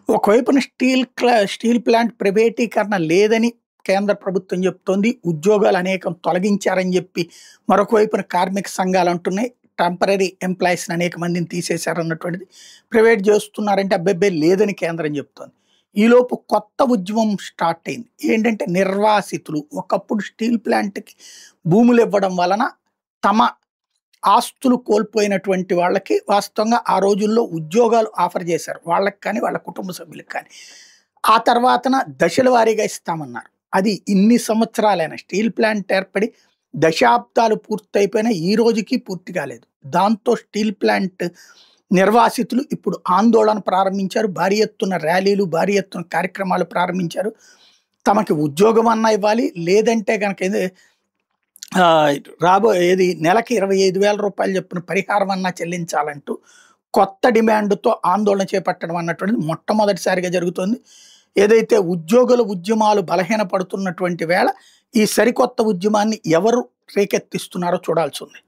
ఒకవైపున steel plant ప్రైవేటీకరణ లేదని కేంద్ర ప్రభుత్వం చెప్తోంది. ఉద్యోగాలు అనేకం తొలగించారని చెప్పి మరొక వైపున కార్మిక సంఘాలు అంటున్నాయి. టెంపరరీ ఎంప్లాయీస్‌ని అనేక మందిని తీసేశారన్నటువంటిది. ప్రైవేట్ చేస్తున్నారంటే అబ్బెబ్బే లేదని కేంద్రం చెప్తోంది. ఈలోపు కొత్త ఉద్యమం స్టార్ట్ అయింది. ఏంటంటే నిర్వాసితులు ఒకప్పుడు స్టీల్ ప్లాంట్‌కి భూములు ఇవ్వడం వలన తమ ఆస్తులు కోల్పోయినటువంటి వాళ్ళకి వాస్తవంగా ఆ రోజుల్లో ఉద్యోగాలు ఆఫర్ చేశారు. వాళ్ళకి కానీ, వాళ్ళ కుటుంబ సభ్యులకు కానీ. ఆ తర్వాతన దశల వారీగా ఇస్తామన్నారు. అది ఇన్ని సంవత్సరాలైన స్టీల్ ప్లాంట్ ఏర్పడి దశాబ్దాలు పూర్తయిపోయినా ఈ రోజుకి పూర్తి కాలేదు. దాంతో స్టీల్ ప్లాంట్ నిర్వాసితులు ఇప్పుడు ఆందోళన ప్రారంభించారు. భారీ ఎత్తున ర్యాలీలు, భారీ ఎత్తున కార్యక్రమాలు ప్రారంభించారు. తమకి ఉద్యోగం అన్నా ఇవ్వాలి, లేదంటే గనక ఏది నెలకి 25,000 రూపాయలు చొప్పున పరిహారం అన్నా చెల్లించాలంటూ కొత్త డిమాండ్‌తో ఆందోళన చేపట్టడం అన్నటువంటిది మొట్టమొదటిసారిగా జరుగుతోంది. ఏదైతే ఉద్యోగుల ఉద్యమాలు బలహీనపడుతున్నటువంటి వేళ ఈ సరికొత్త ఉద్యమాన్ని ఎవరు రేకెత్తిస్తున్నారో చూడాల్సి ఉంది.